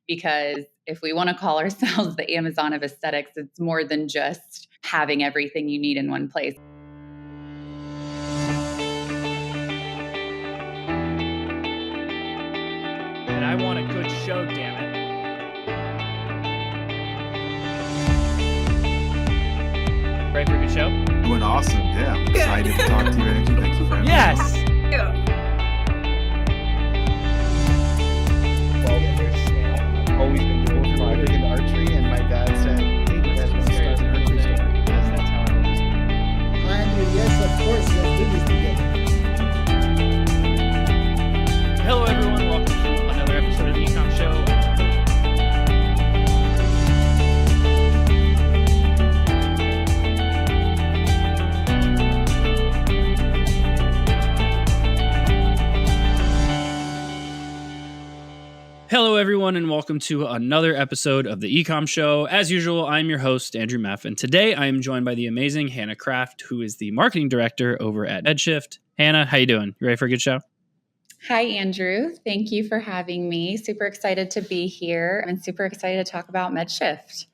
because if we want to call ourselves the Amazon of aesthetics, it's more than just having everything you need in one place. And I want a good show, damn it. Ready for a good show? Doing awesome. Yeah. I'm excited to talk to you, Angie. Thank you for having me. Yes. I've always been doing big into archery, and my dad said, "Hey, you guys want to start an archery store?" Yes, that's how I always do. Yes, of course. Let's do this together. Hello, everyone. Welcome to another episode of the Ecomm Show. Hello, everyone, and welcome to another episode of the Ecomm Show. As usual, I'm your host, Andrew Meff, and today I am joined by the amazing Hannah Kraft, who is the marketing director over at MedShift. Hannah, how you doing? You ready for a good show? Hi, Andrew. Thank you for having me. Super excited to be here and super excited to talk about MedShift.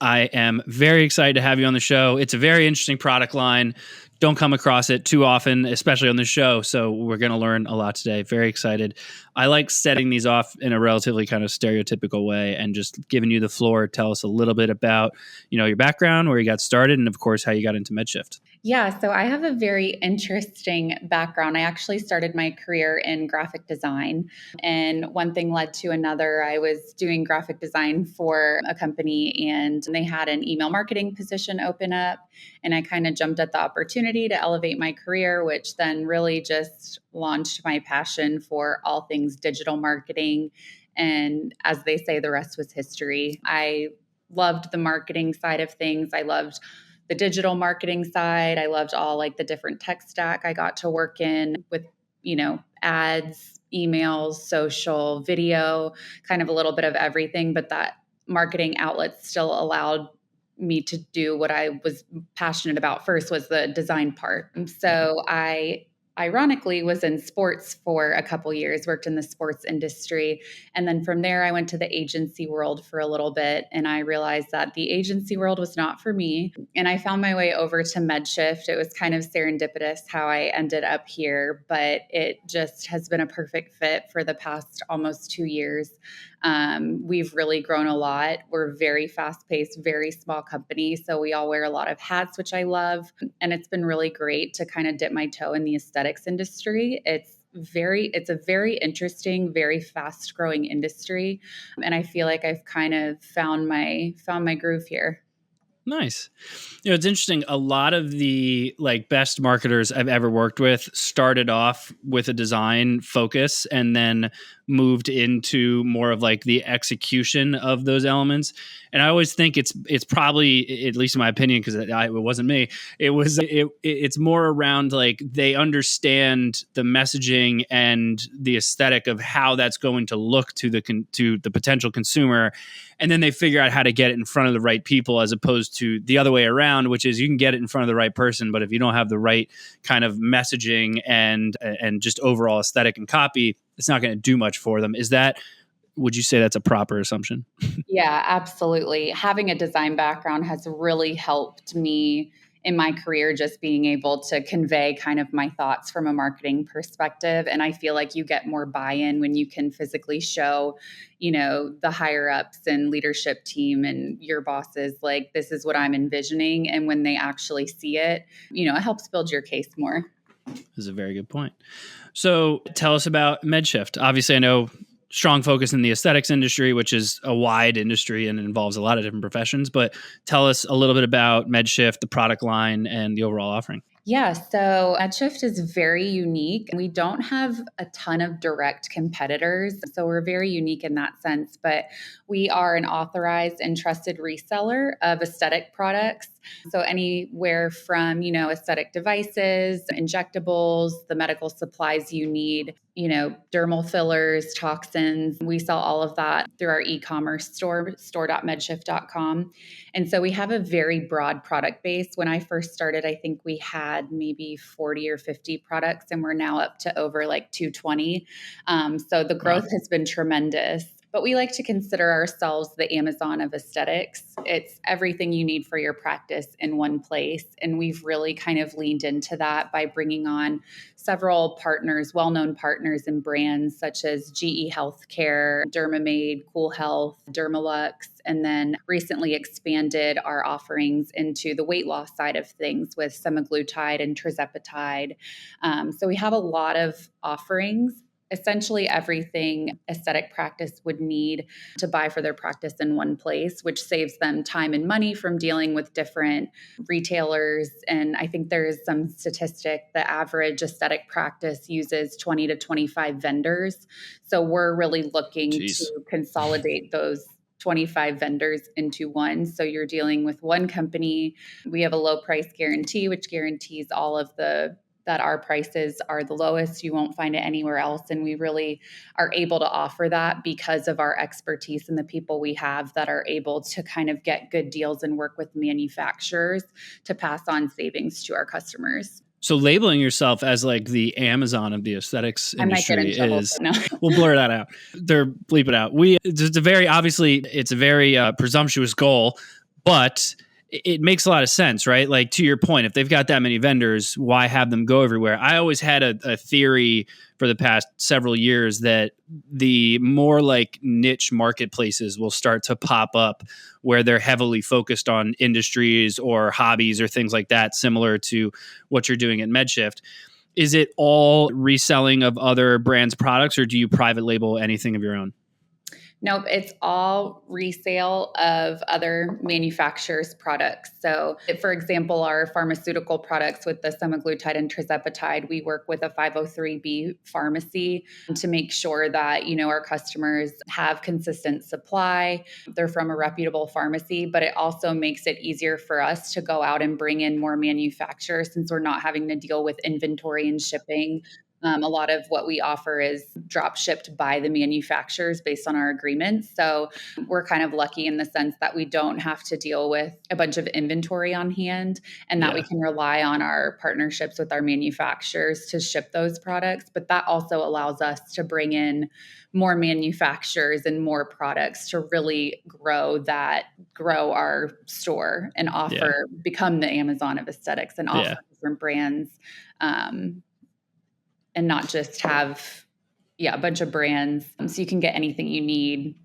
I am very excited to have you on the show. It's a very interesting product line. Don't come across it too often, especially on the show. So we're going to learn a lot today. Very excited. I like setting these off in a relatively kind of stereotypical way and just giving you the floor. Tell us a little bit about, your background, where you got started, and of course, how you got into MedShift. Yeah, so I have a very interesting background. I actually started my career in graphic design, and one thing led to another. I was doing graphic design for a company, and they had an email marketing position open up, and I kind of jumped at the opportunity to elevate my career, which then really just launched my passion for all things digital marketing. And as they say, the rest was history. I loved the marketing side of things. I loved the digital marketing side. I loved all like the different tech stack I got to work in with, ads, emails, social, video, kind of a little bit of everything. But that marketing outlet still allowed me to do what I was passionate about first, was the design part. So I ironically was in sports for a couple years, worked in the sports industry. And then from there, I went to the agency world for a little bit. And I realized that the agency world was not for me. And I found my way over to MedShift. It was kind of serendipitous how I ended up here, but it just has been a perfect fit for the past almost 2 years. We've really grown a lot. We're very fast-paced, very small company. So we all wear a lot of hats, which I love. And it's been really great to kind of dip my toe in the aesthetics industry. It's a very interesting, very fast-growing industry. And I feel like I've kind of found my groove here. Nice. It's interesting. A lot of the best marketers I've ever worked with started off with a design focus and then moved into more of the execution of those elements. And I always think it's probably, at least in my opinion, because it wasn't me, it's more around they understand the messaging and the aesthetic of how that's going to look to the potential consumer. And then they figure out how to get it in front of the right people, as opposed to the other way around, which is you can get it in front of the right person, but if you don't have the right kind of messaging and just overall aesthetic and copy, it's not going to do much for them. Would you say that's a proper assumption? Yeah, absolutely. Having a design background has really helped me in my career, just being able to convey kind of my thoughts from a marketing perspective. And I feel like you get more buy-in when you can physically show, the higher ups and leadership team and your bosses, this is what I'm envisioning. And when they actually see it, it helps build your case more. This is a very good point. So tell us about MedShift. Obviously, I know strong focus in the aesthetics industry, which is a wide industry and it involves a lot of different professions. But tell us a little bit about MedShift, the product line, and the overall offering. Yeah, so MedShift is very unique. We don't have a ton of direct competitors, so we're very unique in that sense, but we are an authorized and trusted reseller of aesthetic products. So anywhere from, aesthetic devices, injectables, the medical supplies you need, dermal fillers, toxins. We sell all of that through our e-commerce store.medshift.com. And so we have a very broad product base. When I first started, I think we had maybe 40 or 50 products, and we're now up to over 220. So the growth has been tremendous. But we like to consider ourselves the Amazon of aesthetics. It's everything you need for your practice in one place. And we've really kind of leaned into that by bringing on several partners, well-known partners and brands such as GE Healthcare, Dermamade, Cool Health, Dermalux, and then recently expanded our offerings into the weight loss side of things with semaglutide and tirzepatide. So we have a lot of offerings, essentially everything aesthetic practice would need to buy for their practice in one place, which saves them time and money from dealing with different retailers. And I think there is some statistic, the average aesthetic practice uses 20 to 25 vendors. So we're really looking to consolidate those 25 vendors into one. So you're dealing with one company. We have a low price guarantee, which guarantees all of that our prices are the lowest. You won't find it anywhere else. And we really are able to offer that because of our expertise and the people we have that are able to kind of get good deals and work with manufacturers to pass on savings to our customers. So labeling yourself as like the Amazon of the aesthetics industry I might get in trouble, is, no. we'll blur that out. They're bleep it out. It's a very presumptuous goal, but it makes a lot of sense, right? Like to your point, if they've got that many vendors, why have them go everywhere? I always had a theory for the past several years that the more like niche marketplaces will start to pop up where they're heavily focused on industries or hobbies or things like that, similar to what you're doing at MedShift. Is it all reselling of other brands' products, or do you private label anything of your own? Nope, it's all resale of other manufacturers' products. So, for example, our pharmaceutical products with the semaglutide and tirzepatide, we work with a 503B pharmacy to make sure that, our customers have consistent supply. They're from a reputable pharmacy, but it also makes it easier for us to go out and bring in more manufacturers since we're not having to deal with inventory and shipping. A lot of what we offer is drop shipped by the manufacturers based on our agreements. So we're kind of lucky in the sense that we don't have to deal with a bunch of inventory on hand and that we can rely on our partnerships with our manufacturers to ship those products. But that also allows us to bring in more manufacturers and more products to really grow our store and become the Amazon of aesthetics and offer different brands. And not just have, a bunch of brands. So you can get anything you need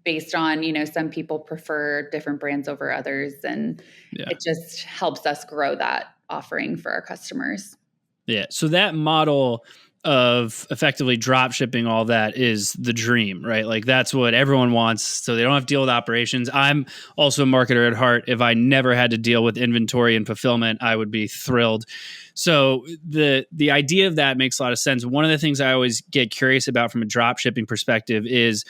based on, some people prefer different brands over others. And it just helps us grow that offering for our customers. Yeah. So that model of effectively drop shipping all that is the dream, right? Like that's what everyone wants. So they don't have to deal with operations. I'm also a marketer at heart. If I never had to deal with inventory and fulfillment, I would be thrilled. So the idea of that makes a lot of sense. One of the things I always get curious about from a drop shipping perspective is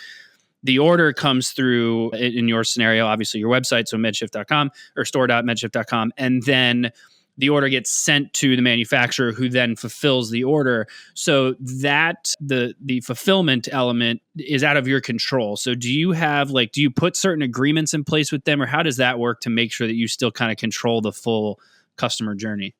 the order comes through, in your scenario, obviously your website, so medshift.com or store.medshift.com, and then the order gets sent to the manufacturer who then fulfills the order. So that the fulfillment element is out of your control. So do you put certain agreements in place with them, or how does that work to make sure that you still kind of control the full customer journey?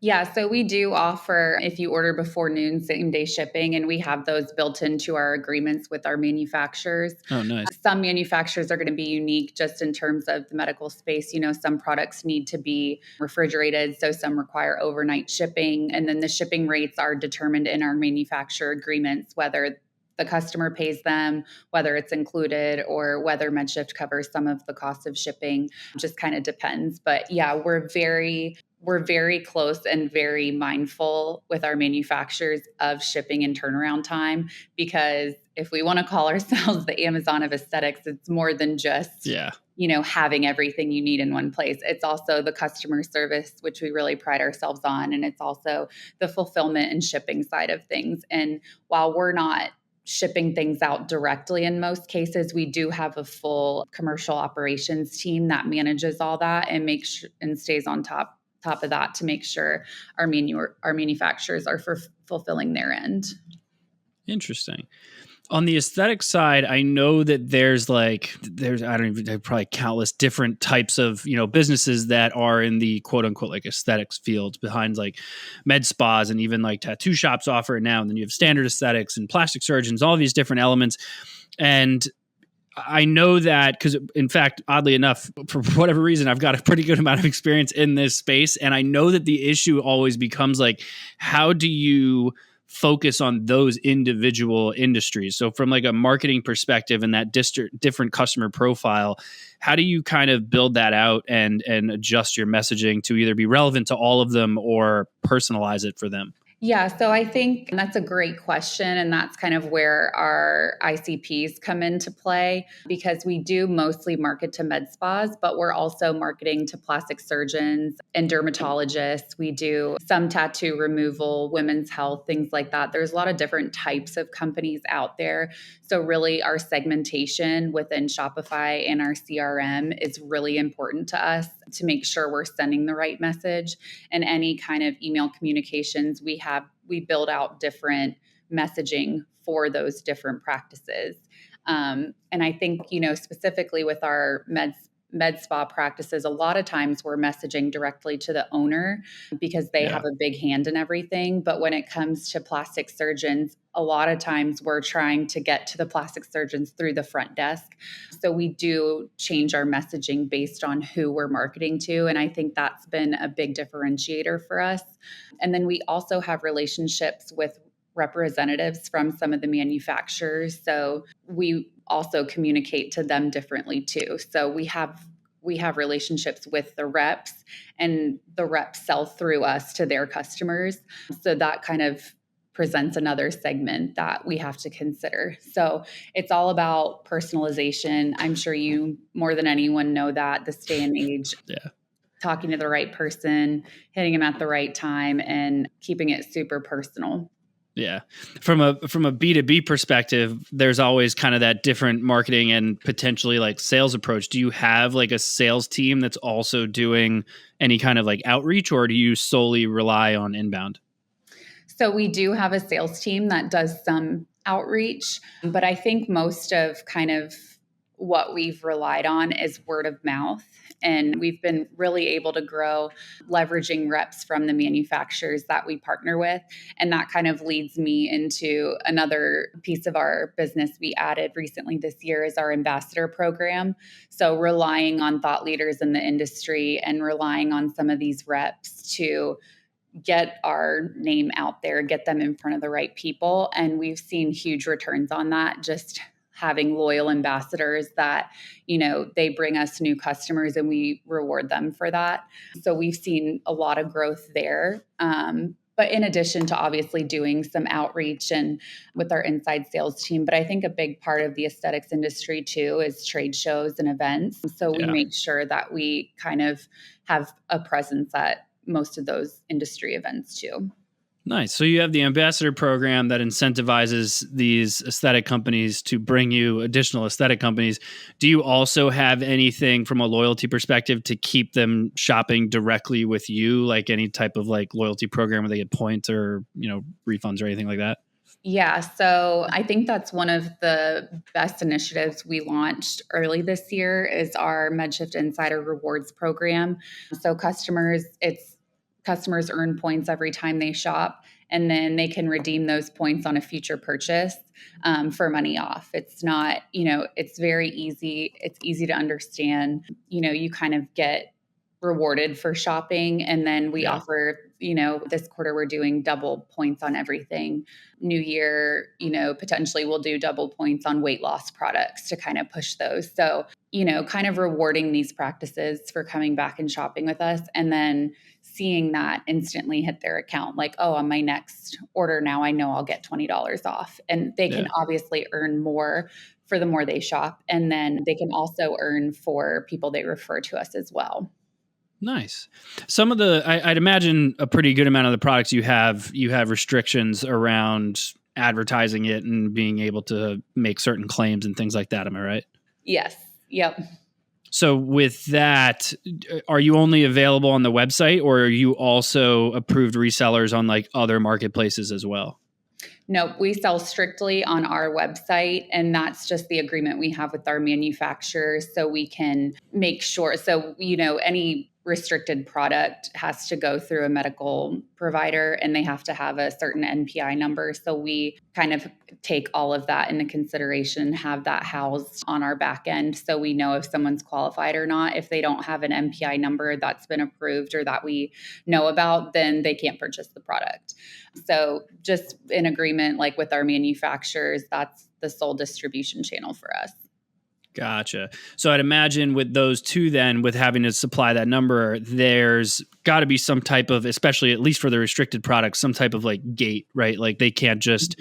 Yeah, so we do offer, if you order before noon, same day shipping, and we have those built into our agreements with our manufacturers. Oh, nice. Some manufacturers are going to be unique just in terms of the medical space. Some products need to be refrigerated, so some require overnight shipping. And then the shipping rates are determined in our manufacturer agreements, whether the customer pays them, whether it's included, or whether MedShift covers some of the cost of shipping. Just kind of depends. But yeah, we're very close and very mindful with our manufacturers of shipping and turnaround time, because if we want to call ourselves the Amazon of aesthetics, it's more than just, having everything you need in one place. It's also the customer service, which we really pride ourselves on. And it's also the fulfillment and shipping side of things. And while we're not shipping things out directly in most cases, we do have a full commercial operations team that manages all that and and stays on top of that to make sure our manufacturers are fulfilling their end. Interesting. On the aesthetic side, I know that there's probably countless different types of, businesses that are in the quote unquote like aesthetics field behind like med spas, and even like tattoo shops offer it now. And then you have standard aesthetics and plastic surgeons, all these different elements. And I know that because, in fact, oddly enough, for whatever reason, I've got a pretty good amount of experience in this space. And I know that the issue always becomes like, how do you focus on those individual industries? So from like a marketing perspective and that different customer profile, how do you kind of build that out and adjust your messaging to either be relevant to all of them or personalize it for them? Yeah, so I think that's a great question. And that's kind of where our ICPs come into play, because we do mostly market to med spas, but we're also marketing to plastic surgeons and dermatologists. We do some tattoo removal, women's health, things like that. There's a lot of different types of companies out there. So really our segmentation within Shopify and our CRM is really important to us to make sure we're sending the right message. And any kind of email communications we build out different messaging for those different practices. And I think, specifically with our med spa practices, a lot of times we're messaging directly to the owner because they have a big hand in everything. But when it comes to plastic surgeons, a lot of times we're trying to get to the plastic surgeons through the front desk. So we do change our messaging based on who we're marketing to. And I think that's been a big differentiator for us. And then we also have relationships with representatives from some of the manufacturers. So we also communicate to them differently too. So we have relationships with the reps, and the reps sell through us to their customers. So that kind of presents another segment that we have to consider. So it's all about personalization. I'm sure you more than anyone know that this day and age. Yeah. Talking to the right person, hitting them at the right time, and keeping it super personal. Yeah. From a B2B perspective, there's always kind of that different marketing and potentially like sales approach. Do you have like a sales team that's also doing any kind of like outreach, or do you solely rely on inbound? So we do have a sales team that does some outreach, but I think most of kind of what we've relied on is word of mouth. And we've been really able to grow leveraging reps from the manufacturers that we partner with. And that kind of leads me into another piece of our business we added recently this year is our ambassador program. So relying on thought leaders in the industry and relying on some of these reps to get our name out there, get them in front of the right people. And we've seen huge returns on that, just having loyal ambassadors that, they bring us new customers and we reward them for that. So we've seen a lot of growth there. But in addition to obviously doing some outreach and with our inside sales team, but I think a big part of the aesthetics industry too is trade shows and events. So we make sure that we kind of have a presence at most of those industry events too. Nice. So you have the ambassador program that incentivizes these aesthetic companies to bring you additional aesthetic companies. Do you also have anything from a loyalty perspective to keep them shopping directly with you, like any type of like loyalty program where they get points or, refunds or anything like that? Yeah, so I think that's one of the best initiatives we launched early this year is our MedShift Insider Rewards program. So customers earn points every time they shop, and then they can redeem those points on a future purchase for money off. It's not, it's very easy. It's easy to understand. You kind of get rewarded for shopping. And then we offer, this quarter we're doing double points on everything. New year, potentially we'll do double points on weight loss products to kind of push those. So, kind of rewarding these practices for coming back and shopping with us, and then seeing that instantly hit their account. Like, oh, on my next order now, I know I'll get $20 off. And they can obviously earn more for the more they shop. And then they can also earn for people they refer to us as well. Nice. Some of I'd imagine a pretty good amount of the products you have restrictions around advertising it and being able to make certain claims and things like that. Am I right? Yes. Yep. So with that, are you only available on the website, or are you also approved resellers on like other marketplaces as well? Nope, we sell strictly on our website, and that's just the agreement we have with our manufacturers, so we can make sure. So, any restricted product has to go through a medical provider and they have to have a certain NPI number. So we kind of take all of that into consideration, have that housed on our back end so we know if someone's qualified or not. If they don't have an NPI number that's been approved or that we know about, then they can't purchase the product. So just in agreement, like with our manufacturers, that's the sole distribution channel for us. Gotcha. So I'd imagine with those two, then with having to supply that number, there's got to be some type of, especially at least for the restricted products, some type of like gate, right? Like they can't just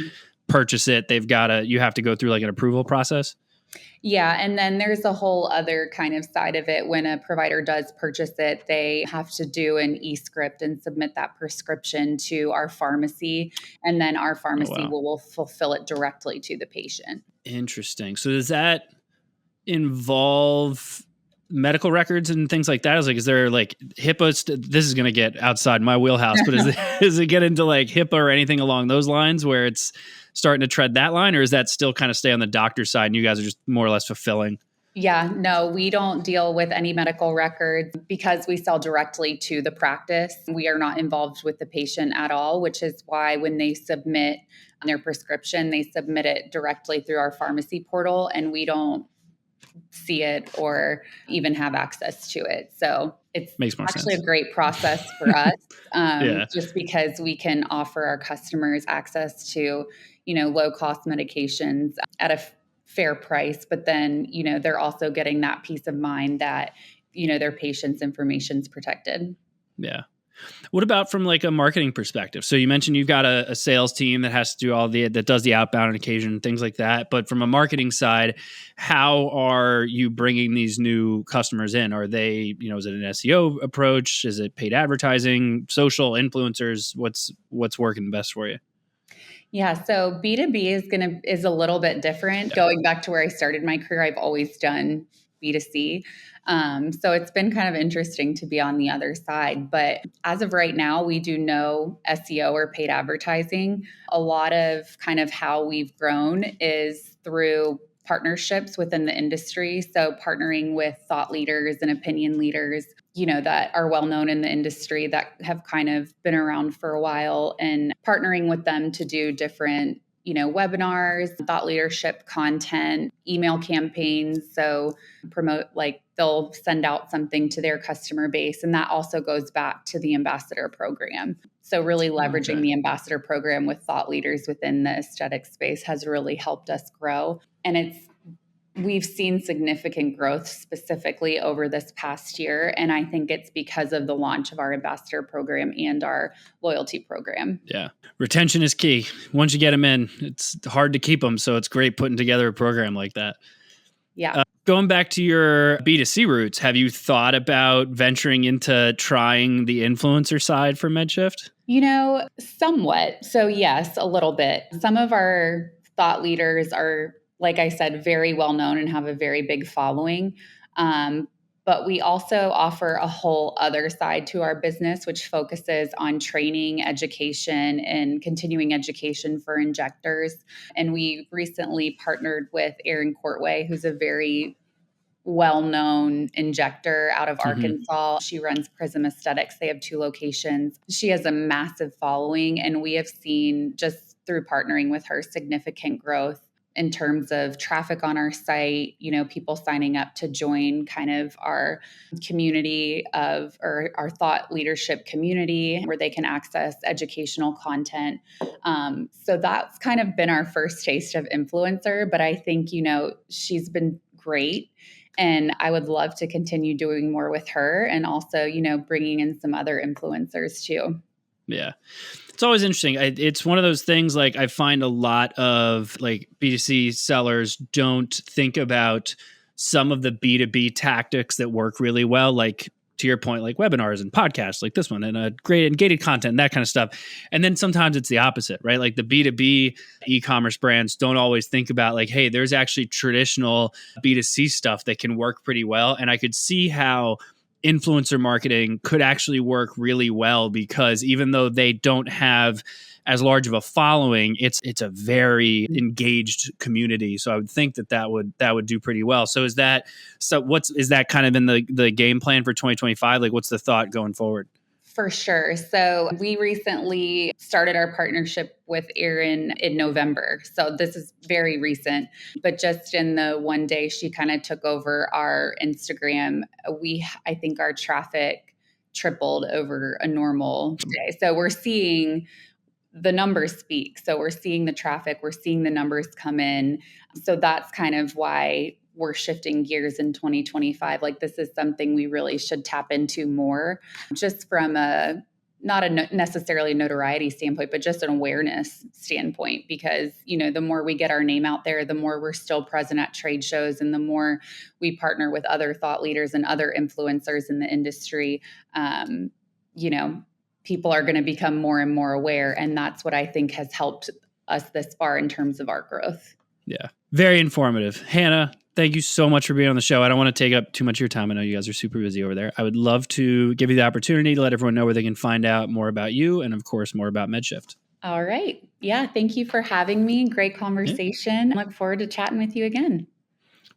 purchase it. You have to go through like an approval process. Yeah. And then there's a whole other kind of side of it. When a provider does purchase it, they have to do an e-script and submit that prescription to our pharmacy. And then our pharmacy will fulfill it directly to the patient. Interesting. So does that involve medical records and things like that? I was like, is there like HIPAA? This is going to get outside my wheelhouse, but does it get into like HIPAA or anything along those lines where it's starting to tread that line, or is that still kind of stay on the doctor's side and you guys are just more or less fulfilling? Yeah, no, we don't deal with any medical records because we sell directly to the practice. We are not involved with the patient at all, which is why when they submit their prescription, they submit it directly through our pharmacy portal and we don't see it or even have access to it. So it's actually a great process for us, just because we can offer our customers access to, low cost medications at a fair price, but then, they're also getting that peace of mind that, their patient's information is protected. Yeah. What about from like a marketing perspective? So you mentioned you've got a sales team that has to do that does the outbound on occasion, things like that. But from a marketing side, how are you bringing these new customers in? Are they, is it an SEO approach? Is it paid advertising, social influencers? What's working best for you? Yeah, so B2B is a little bit different. Yeah. Going back to where I started my career, I've always done B2C. So it's been kind of interesting to be on the other side. But as of right now, we do no SEO or paid advertising. A lot of kind of how we've grown is through partnerships within the industry. So partnering with thought leaders and opinion leaders, that are well known in the industry that have kind of been around for a while, and partnering with them to do different webinars, thought leadership content, email campaigns. So promote, like they'll send out something to their customer base. And that also goes back to the ambassador program. So really leveraging the ambassador program with thought leaders within the aesthetic space has really helped us grow. And we've seen significant growth specifically over this past year. And I think it's because of the launch of our ambassador program and our loyalty program. Yeah. Retention is key. Once you get them in, it's hard to keep them. So it's great putting together a program like that. Yeah. Going back to your B2C roots, have you thought about venturing into trying the influencer side for MedShift? Somewhat. So yes, a little bit. Some of our thought leaders are, like I said, very well known and have a very big following. But we also offer a whole other side to our business, which focuses on training, education, and continuing education for injectors. And we recently partnered with Erin Courtway, who's a very well-known injector out of Arkansas. She runs Prism Esthetics. They have 2 locations. She has a massive following, and we have seen just through partnering with her significant growth in terms of traffic on our site, people signing up to join kind of our community or our thought leadership community where they can access educational content. So that's kind of been our first taste of influencer, but I think, she's been great. And I would love to continue doing more with her and also, bringing in some other influencers too. Yeah. It's always interesting. It's one of those things, like I find a lot of like B2C sellers don't think about some of the B2B tactics that work really well, like to your point, like webinars and podcasts like this one and a great and gated content and that kind of stuff. And then sometimes it's the opposite, right? Like the B2B e-commerce brands don't always think about like, hey, there's actually traditional B2C stuff that can work pretty well. And I could see how influencer marketing could actually work really well because even though they don't have as large of a following, it's a very engaged community. So I would think that would do pretty well. So is that kind of in the game plan for 2025? Like, what's the thought going forward? For sure. So we recently started our partnership with Erin in November. So this is very recent, but just in the one day she kind of took over our Instagram, I think our traffic tripled over a normal day. So we're seeing the numbers speak. So we're seeing the traffic, we're seeing the numbers come in. So that's kind of why we're shifting gears in 2025. Like, this is something we really should tap into more, just from not a necessarily notoriety standpoint, but just an awareness standpoint, because, the more we get our name out there, the more we're still present at trade shows, and the more we partner with other thought leaders and other influencers in the industry, people are going to become more and more aware. And that's what I think has helped us this far in terms of our growth. Yeah. Very informative. Hannah, thank you so much for being on the show. I don't want to take up too much of your time. I know you guys are super busy over there. I would love to give you the opportunity to let everyone know where they can find out more about you and, of course, more about MedShift. All right. Yeah. Thank you for having me. Great conversation. Yeah. Look forward to chatting with you again.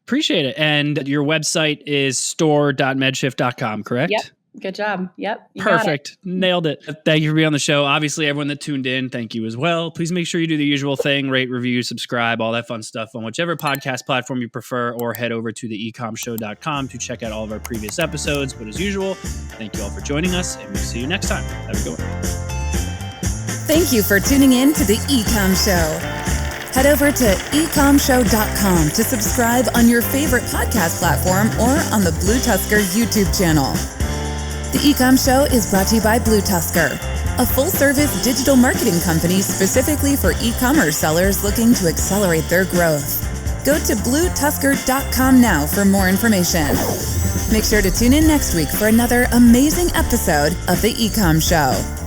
Appreciate it. And your website is store.medshift.com, correct? Yep. Good job. Yep. Perfect. Nailed it. Thank you for being on the show. Obviously, everyone that tuned in, thank you as well. Please make sure you do the usual thing, rate, review, subscribe, all that fun stuff on whichever podcast platform you prefer, or head over to the ecommshow.com to check out all of our previous episodes. But as usual, thank you all for joining us, and we'll see you next time. Have a good one. Thank you for tuning in to the Ecomm Show. Head over to ecommshow.com to subscribe on your favorite podcast platform or on the BlueTuskr YouTube channel. The Ecomm Show is brought to you by BlueTuskr, a full-service digital marketing company specifically for e-commerce sellers looking to accelerate their growth. Go to BlueTuskr.com now for more information. Make sure to tune in next week for another amazing episode of The Ecomm Show.